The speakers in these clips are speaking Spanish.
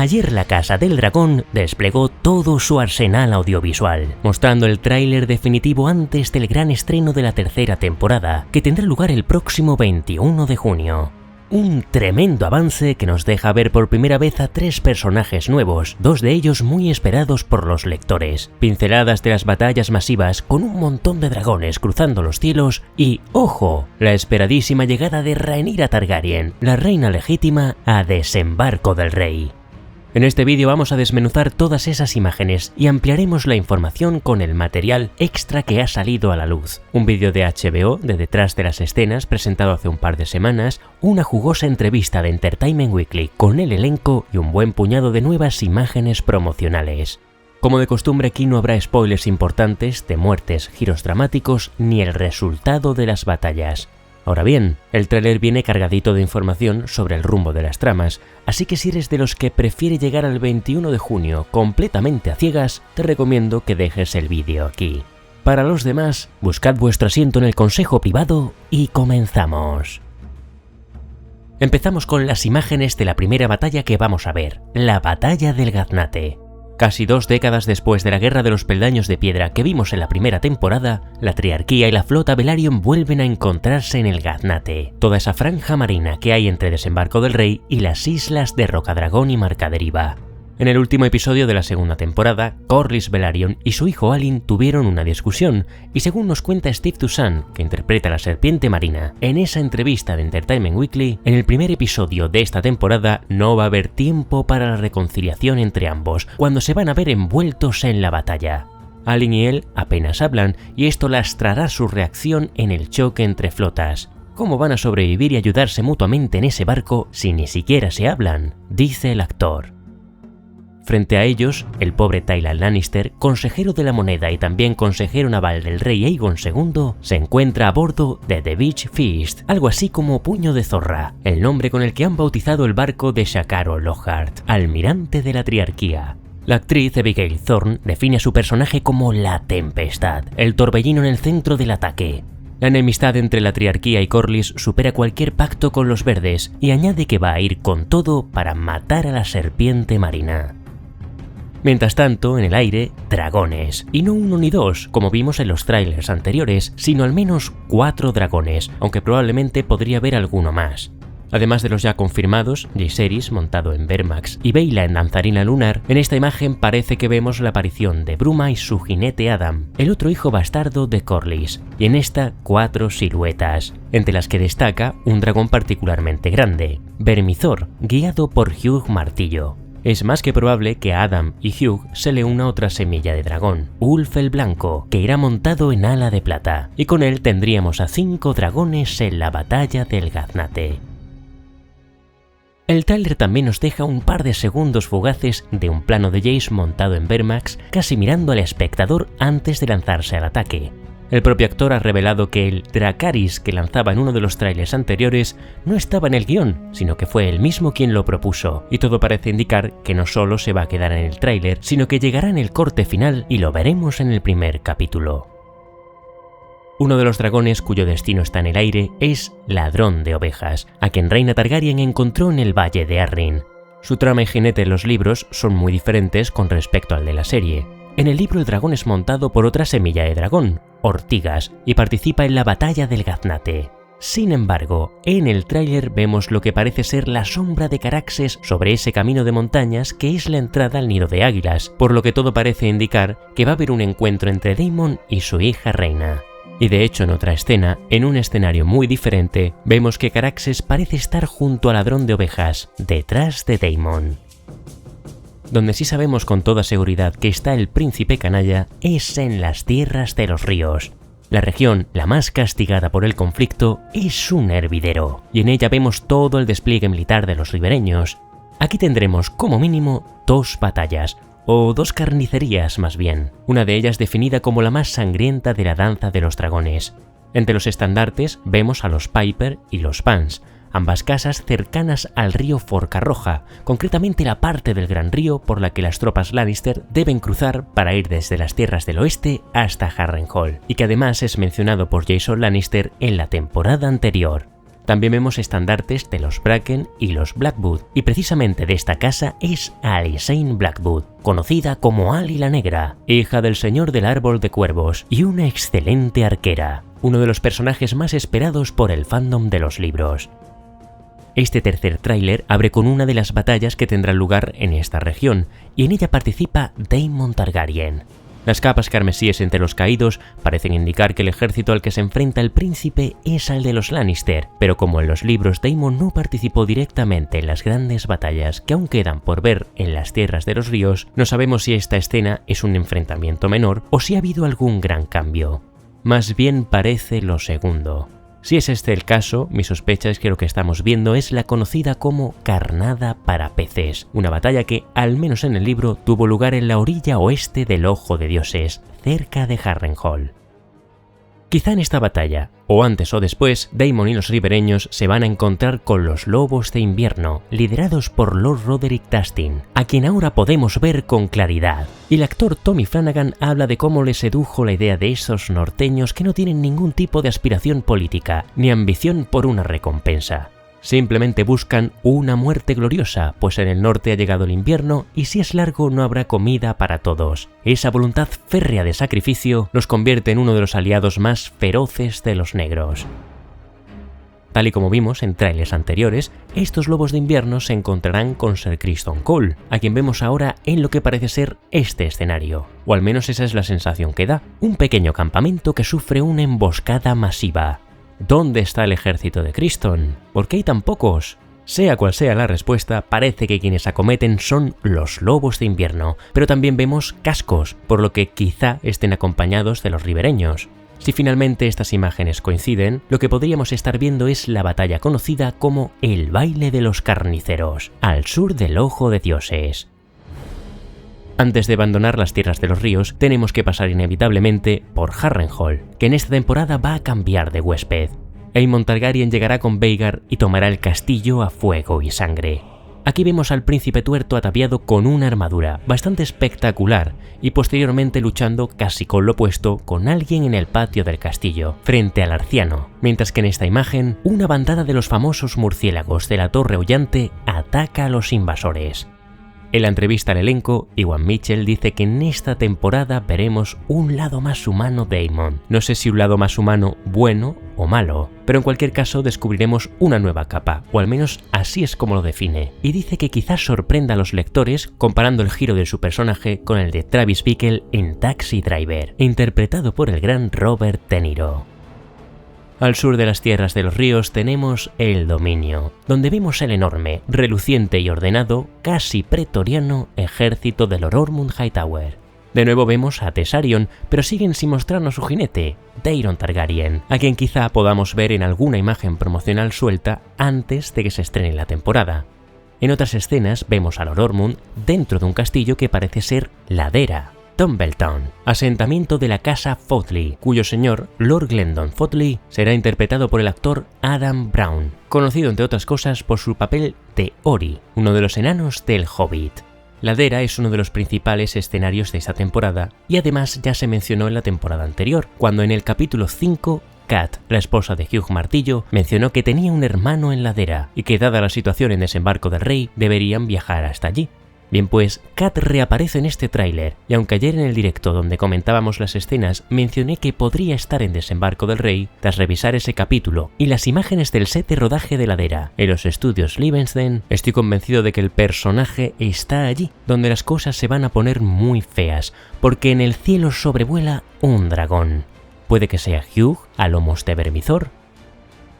Ayer la Casa del Dragón desplegó todo su arsenal audiovisual, mostrando el tráiler definitivo antes del gran estreno de la tercera temporada, que tendrá lugar el próximo 21 de junio. Un tremendo avance que nos deja ver por primera vez a 3 personajes nuevos, 2 de ellos muy esperados por los lectores, pinceladas de las batallas masivas con un montón de dragones cruzando los cielos y, ¡ojo!, la esperadísima llegada de Rhaenyra Targaryen, la reina legítima, a Desembarco del Rey. En este vídeo vamos a desmenuzar todas esas imágenes y ampliaremos la información con el material extra que ha salido a la luz. Un vídeo de HBO de detrás de las escenas presentado hace un par de semanas, una jugosa entrevista de Entertainment Weekly con el elenco y un buen puñado de nuevas imágenes promocionales. Como de costumbre, aquí no habrá spoilers importantes de muertes, giros dramáticos ni el resultado de las batallas. Ahora bien, el tráiler viene cargadito de información sobre el rumbo de las tramas, así que si eres de los que prefiere llegar al 21 de junio completamente a ciegas, te recomiendo que dejes el vídeo aquí. Para los demás, buscad vuestro asiento en el consejo privado y comenzamos. Empezamos con las imágenes de la primera batalla que vamos a ver, la Batalla del Gaznate. Casi 2 décadas después de la Guerra de los Peldaños de Piedra que vimos en la primera temporada, la Triarquía y la flota Velaryon vuelven a encontrarse en el Gaznate, toda esa franja marina que hay entre Desembarco del Rey y las islas de Rocadragón y Marcaderiva. En el último episodio de la segunda temporada, Corlys Velaryon y su hijo Alyn tuvieron una discusión, y según nos cuenta Steve Toussaint, que interpreta a la serpiente marina, en esa entrevista de Entertainment Weekly, en el primer episodio de esta temporada no va a haber tiempo para la reconciliación entre ambos, cuando se van a ver envueltos en la batalla. Alyn y él apenas hablan, y esto lastrará su reacción en el choque entre flotas. ¿Cómo van a sobrevivir y ayudarse mutuamente en ese barco si ni siquiera se hablan?, dice el actor. Frente a ellos, el pobre Tyrion Lannister, consejero de la moneda y también consejero naval del rey Aegon II, se encuentra a bordo de The Beach Feast, algo así como Puño de Zorra, el nombre con el que han bautizado el barco de Shakaro Lockhart, almirante de la Triarquía. La actriz Abigail Thorne define a su personaje como la Tempestad, el torbellino en el centro del ataque. La enemistad entre la Triarquía y Corlys supera cualquier pacto con los verdes y añade que va a ir con todo para matar a la serpiente marina. Mientras tanto, en el aire, dragones. Y no 1 ni 2, como vimos en los trailers anteriores, sino al menos 4 dragones, aunque probablemente podría haber alguno más. Además de los ya confirmados, Jaehaerys montado en Vermax y Baela en danzarina lunar, en esta imagen parece que vemos la aparición de Bruma y su jinete Adam, el otro hijo bastardo de Corlys, y en esta 4 siluetas, entre las que destaca un dragón particularmente grande, Vermithor, guiado por Hugh Martillo. Es más que probable que a Adam y Hugh se le una otra semilla de dragón, Ulf el Blanco, que irá montado en ala de plata, y con él tendríamos a 5 dragones en la Batalla del Gaznate. El tráiler también nos deja un par de segundos fugaces de un plano de Jace montado en Vermax, casi mirando al espectador antes de lanzarse al ataque. El propio actor ha revelado que el Dracarys que lanzaba en uno de los trailers anteriores no estaba en el guión, sino que fue él mismo quien lo propuso, y todo parece indicar que no solo se va a quedar en el tráiler, sino que llegará en el corte final y lo veremos en el primer capítulo. Uno de los dragones cuyo destino está en el aire es Ladrón de Ovejas, a quien Rhaenyra Targaryen encontró en el Valle de Arryn. Su trama y jinete en los libros son muy diferentes con respecto al de la serie. En el libro el dragón es montado por otra semilla de dragón, Ortigas, y participa en la Batalla del Gaznate. Sin embargo, en el tráiler vemos lo que parece ser la sombra de Caraxes sobre ese camino de montañas que es la entrada al nido de águilas, por lo que todo parece indicar que va a haber un encuentro entre Daemon y su hija Reina. Y de hecho en otra escena, en un escenario muy diferente, vemos que Caraxes parece estar junto al Ladrón de Ovejas, detrás de Daemon. Donde sí sabemos con toda seguridad que está el príncipe canalla es en las tierras de los ríos. La región, la más castigada por el conflicto, es un hervidero, y en ella vemos todo el despliegue militar de los ribereños. Aquí tendremos como mínimo 2 batallas, o 2 carnicerías más bien, una de ellas definida como la más sangrienta de la danza de los dragones. Entre los estandartes vemos a los Piper y los Pans, ambas casas cercanas al río Forcarroja, concretamente la parte del Gran Río por la que las tropas Lannister deben cruzar para ir desde las tierras del oeste hasta Harrenhal, y que además es mencionado por Jason Lannister en la temporada anterior. También vemos estandartes de los Bracken y los Blackwood, y precisamente de esta casa es Alysanne Blackwood, conocida como Ali la Negra, hija del Señor del Árbol de Cuervos y una excelente arquera, uno de los personajes más esperados por el fandom de los libros. Este tercer tráiler abre con una de las batallas que tendrán lugar en esta región, y en ella participa Daemon Targaryen. Las capas carmesíes entre los caídos parecen indicar que el ejército al que se enfrenta el príncipe es al de los Lannister, pero como en los libros Daemon no participó directamente en las grandes batallas que aún quedan por ver en las Tierras de los Ríos, no sabemos si esta escena es un enfrentamiento menor o si ha habido algún gran cambio. Más bien parece lo segundo. Si es este el caso, mi sospecha es que lo que estamos viendo es la conocida como Carnada para peces, una batalla que, al menos en el libro, tuvo lugar en la orilla oeste del Ojo de Dioses, cerca de Harrenhal. Quizá en esta batalla, o antes o después, Daemon y los ribereños se van a encontrar con los Lobos de Invierno, liderados por Lord Roderick Dustin, a quien ahora podemos ver con claridad. Y el actor Tommy Flanagan habla de cómo le sedujo la idea de esos norteños que no tienen ningún tipo de aspiración política, ni ambición por una recompensa. Simplemente buscan una muerte gloriosa, pues en el norte ha llegado el invierno y si es largo no habrá comida para todos. Esa voluntad férrea de sacrificio los convierte en uno de los aliados más feroces de los negros. Tal y como vimos en trailers anteriores, estos lobos de invierno se encontrarán con Ser Criston Cole, a quien vemos ahora en lo que parece ser este escenario, o al menos esa es la sensación que da, un pequeño campamento que sufre una emboscada masiva. ¿Dónde está el ejército de Criston? ¿Por qué hay tan pocos? Sea cual sea la respuesta, parece que quienes acometen son los lobos de invierno, pero también vemos cascos, por lo que quizá estén acompañados de los ribereños. Si finalmente estas imágenes coinciden, lo que podríamos estar viendo es la batalla conocida como el Baile de los Carniceros, al sur del Ojo de Dioses. Antes de abandonar las Tierras de los Ríos, tenemos que pasar inevitablemente por Harrenhal, que en esta temporada va a cambiar de huésped. Aemon Targaryen llegará con Vhagar y tomará el castillo a fuego y sangre. Aquí vemos al príncipe tuerto ataviado con una armadura bastante espectacular y posteriormente luchando casi con lo opuesto con alguien en el patio del castillo, frente al arciano, mientras que en esta imagen una bandada de los famosos murciélagos de la Torre Aullante ataca a los invasores. En la entrevista al elenco, Iwan Mitchell dice que en esta temporada veremos un lado más humano de Aemon. No sé si un lado más humano bueno o malo, pero en cualquier caso descubriremos una nueva capa, o al menos así es como lo define, y dice que quizás sorprenda a los lectores comparando el giro de su personaje con el de Travis Bickle en Taxi Driver, interpretado por el gran Robert De Niro. Al sur de las Tierras de los Ríos tenemos el Dominio, donde vemos el enorme, reluciente y ordenado, casi pretoriano, ejército de Lord Ormond Hightower. De nuevo vemos a Tessarion, pero siguen sin mostrarnos su jinete, Daeron Targaryen, a quien quizá podamos ver en alguna imagen promocional suelta antes de que se estrene la temporada. En otras escenas vemos a Lord Ormond dentro de un castillo que parece ser ladera, Tumbletown, asentamiento de la casa Fodley, cuyo señor, Lord Glendon Fodley, será interpretado por el actor Adam Brown, conocido entre otras cosas por su papel de Ori, uno de los enanos del Hobbit. Ladera es uno de los principales escenarios de esta temporada y además ya se mencionó en la temporada anterior, cuando en el capítulo 5 Cat, la esposa de Hugh Martillo, mencionó que tenía un hermano en Ladera y que dada la situación en Desembarco del Rey deberían viajar hasta allí. Bien pues, Cat reaparece en este tráiler, y aunque ayer en el directo donde comentábamos las escenas mencioné que podría estar en Desembarco del Rey, tras revisar ese capítulo y las imágenes del set de rodaje de Ladera en los estudios Livingston, estoy convencido de que el personaje está allí, donde las cosas se van a poner muy feas, porque en el cielo sobrevuela un dragón. Puede que sea Hugh a lomos de Vermithor.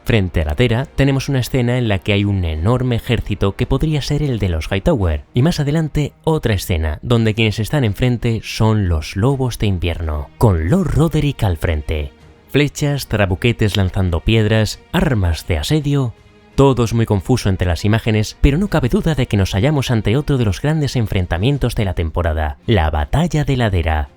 Frente a Ladera tenemos una escena en la que hay un enorme ejército que podría ser el de los Hightower, y más adelante otra escena donde quienes están enfrente son los lobos de invierno, con Lord Roderick al frente. Flechas, trabuquetes lanzando piedras, armas de asedio. Todo es muy confuso entre las imágenes, pero no cabe duda de que nos hallamos ante otro de los grandes enfrentamientos de la temporada, la batalla de Ladera.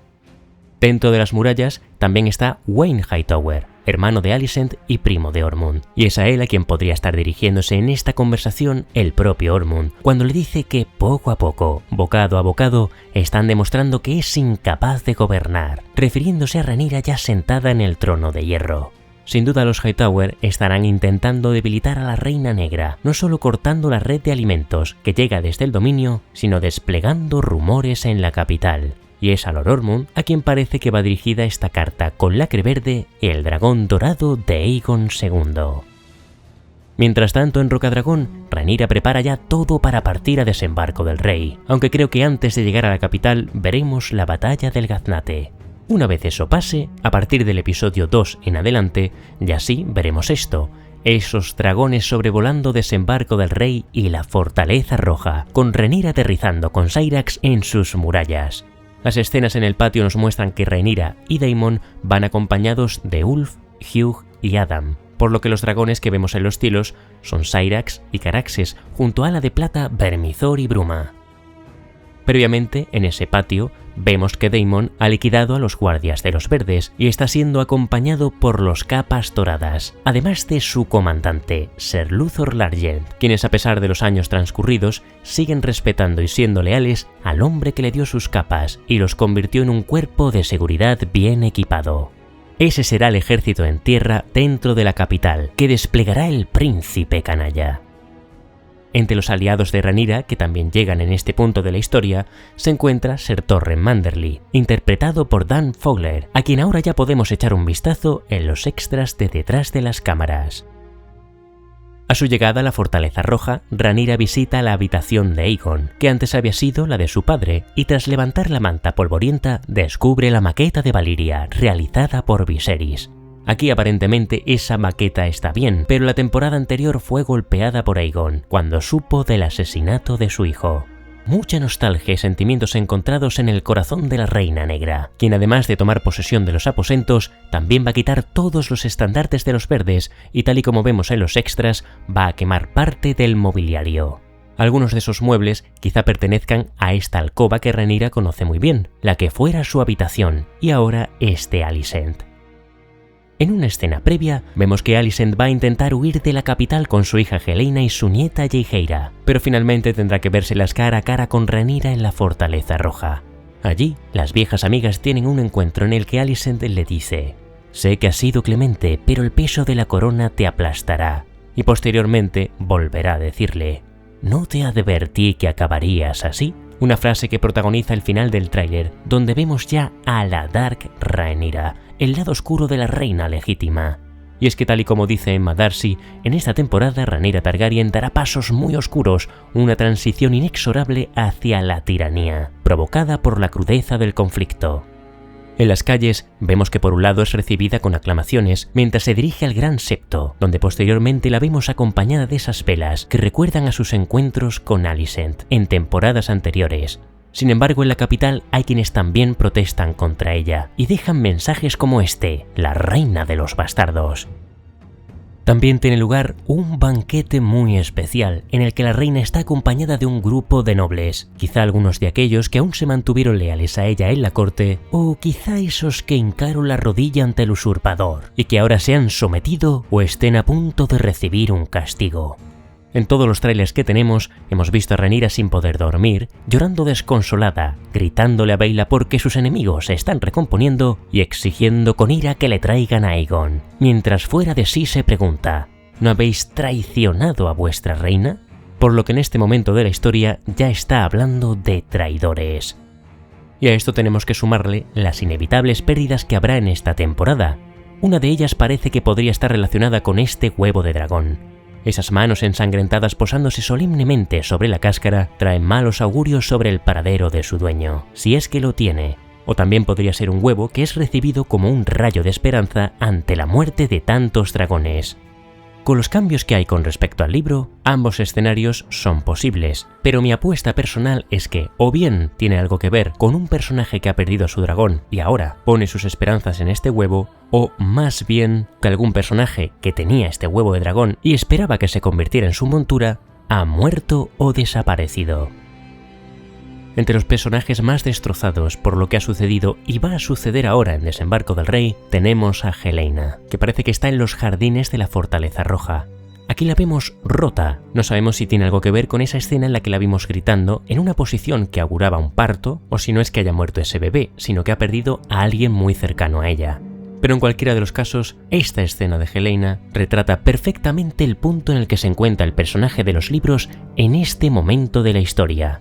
Dentro de las murallas también está Wayne Hightower, hermano de Alicent y primo de Ormond, y es a él a quien podría estar dirigiéndose en esta conversación el propio Ormond, cuando le dice que poco a poco, bocado a bocado, están demostrando que es incapaz de gobernar, refiriéndose a Rhaenyra ya sentada en el trono de hierro. Sin duda los Hightower estarán intentando debilitar a la Reina Negra, no solo cortando la red de alimentos que llega desde el dominio, sino desplegando rumores en la capital. Y es a Lord Ormond a quien parece que va dirigida esta carta con lacre verde y el dragón dorado de Aegon II. Mientras tanto, en Rocadragón, Rhaenyra prepara ya todo para partir a desembarco del rey, aunque creo que antes de llegar a la capital veremos la batalla del Gaznate. Una vez eso pase, a partir del episodio 2 en adelante, ya sí veremos esto, esos dragones sobrevolando desembarco del rey y la Fortaleza Roja, con Rhaenyra aterrizando con Syrax en sus murallas. Las escenas en el patio nos muestran que Rhaenyra y Daemon van acompañados de Ulf, Hugh y Adam, por lo que los dragones que vemos en los tilos son Syrax y Caraxes, junto a Ala de Plata, Vermithor y Bruma. Previamente, en ese patio, vemos que Daemon ha liquidado a los guardias de los verdes y está siendo acompañado por los capas doradas, además de su comandante, Ser Luthor Largent, quienes a pesar de los años transcurridos siguen respetando y siendo leales al hombre que le dio sus capas y los convirtió en un cuerpo de seguridad bien equipado. Ese será el ejército en tierra dentro de la capital que desplegará el príncipe canalla. Entre los aliados de Rhaenyra, que también llegan en este punto de la historia, se encuentra Ser Torren Manderly, interpretado por Dan Fogler, a quien ahora ya podemos echar un vistazo en los extras de detrás de las cámaras. A su llegada a la Fortaleza Roja, Rhaenyra visita la habitación de Aegon, que antes había sido la de su padre, y tras levantar la manta polvorienta, descubre la maqueta de Valyria, realizada por Viserys. Aquí aparentemente esa maqueta está bien, pero la temporada anterior fue golpeada por Aegon, cuando supo del asesinato de su hijo. Mucha nostalgia y sentimientos encontrados en el corazón de la Reina Negra, quien además de tomar posesión de los aposentos, también va a quitar todos los estandartes de los verdes y tal y como vemos en los extras, va a quemar parte del mobiliario. Algunos de esos muebles quizá pertenezcan a esta alcoba que Rhaenyra conoce muy bien, la que fuera su habitación, y ahora es de Alicent. En una escena previa, vemos que Alicent va a intentar huir de la capital con su hija Helaena y su nieta Jaehaera, pero finalmente tendrá que vérselas cara a cara con Rhaenyra en la Fortaleza Roja. Allí, las viejas amigas tienen un encuentro en el que Alicent le dice: «Sé que has sido clemente, pero el peso de la corona te aplastará», y posteriormente volverá a decirle: «¿No te advertí que acabarías así?», una frase que protagoniza el final del tráiler, donde vemos ya a la Dark Rhaenyra, el lado oscuro de la reina legítima. Y es que tal y como dice Emma Darcy, en esta temporada Rhaenyra Targaryen dará pasos muy oscuros, una transición inexorable hacia la tiranía, provocada por la crudeza del conflicto. En las calles vemos que por un lado es recibida con aclamaciones mientras se dirige al Gran Septo, donde posteriormente la vemos acompañada de esas velas que recuerdan a sus encuentros con Alicent en temporadas anteriores. Sin embargo, en la capital hay quienes también protestan contra ella y dejan mensajes como este: «La reina de los bastardos». También tiene lugar un banquete muy especial, en el que la reina está acompañada de un grupo de nobles, quizá algunos de aquellos que aún se mantuvieron leales a ella en la corte, o quizá esos que hincaron la rodilla ante el usurpador, y que ahora se han sometido o estén a punto de recibir un castigo. En todos los trailers que tenemos, hemos visto a Rhaenyra sin poder dormir, llorando desconsolada, gritándole a Baela porque sus enemigos se están recomponiendo y exigiendo con ira que le traigan a Aegon, mientras fuera de sí se pregunta: ¿no habéis traicionado a vuestra reina? Por lo que en este momento de la historia ya está hablando de traidores. Y a esto tenemos que sumarle las inevitables pérdidas que habrá en esta temporada. Una de ellas parece que podría estar relacionada con este huevo de dragón. Esas manos ensangrentadas posándose solemnemente sobre la cáscara traen malos augurios sobre el paradero de su dueño, si es que lo tiene. O también podría ser un huevo que es recibido como un rayo de esperanza ante la muerte de tantos dragones. Con los cambios que hay con respecto al libro, ambos escenarios son posibles, pero mi apuesta personal es que o bien tiene algo que ver con un personaje que ha perdido a su dragón y ahora pone sus esperanzas en este huevo, o más bien que algún personaje que tenía este huevo de dragón y esperaba que se convirtiera en su montura, ha muerto o desaparecido. Entre los personajes más destrozados por lo que ha sucedido y va a suceder ahora en Desembarco del Rey, tenemos a Helaena, que parece que está en los jardines de la Fortaleza Roja. Aquí la vemos rota, no sabemos si tiene algo que ver con esa escena en la que la vimos gritando en una posición que auguraba un parto, o si no es que haya muerto ese bebé, sino que ha perdido a alguien muy cercano a ella. Pero en cualquiera de los casos, esta escena de Helena retrata perfectamente el punto en el que se encuentra el personaje de los libros en este momento de la historia.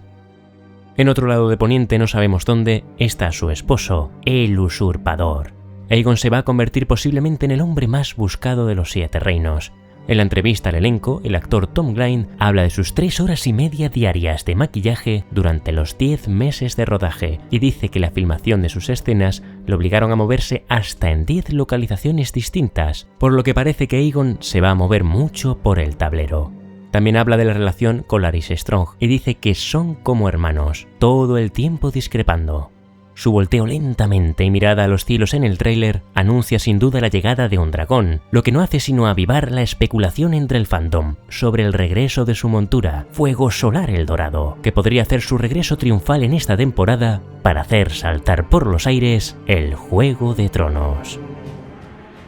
En otro lado de Poniente, no sabemos dónde, está su esposo, el usurpador. Aegon se va a convertir posiblemente en el hombre más buscado de los 7 reinos. En la entrevista al elenco, el actor Tom Glynn habla de sus 3 horas y media diarias de maquillaje durante los 10 meses de rodaje y dice que la filmación de sus escenas le obligaron a moverse hasta en 10 localizaciones distintas, por lo que parece que Aegon se va a mover mucho por el tablero. También habla de la relación con Larys Strong y dice que son como hermanos, todo el tiempo discrepando. Su volteo lentamente y mirada a los cielos en el tráiler anuncia sin duda la llegada de un dragón, lo que no hace sino avivar la especulación entre el fandom sobre el regreso de su montura, Fuego Solar el Dorado, que podría hacer su regreso triunfal en esta temporada para hacer saltar por los aires el Juego de Tronos.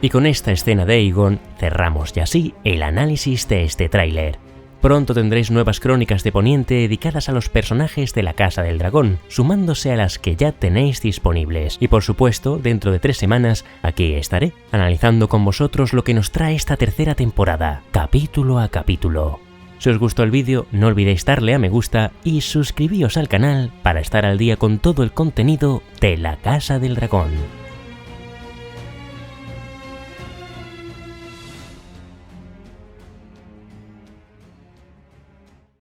Y con esta escena de Aegon cerramos ya así el análisis de este tráiler. Pronto tendréis nuevas crónicas de Poniente dedicadas a los personajes de la Casa del Dragón, sumándose a las que ya tenéis disponibles. Y por supuesto, dentro de 3 semanas, aquí estaré, analizando con vosotros lo que nos trae esta tercera temporada, capítulo a capítulo. Si os gustó el vídeo, no olvidéis darle a me gusta y suscribíos al canal para estar al día con todo el contenido de la Casa del Dragón.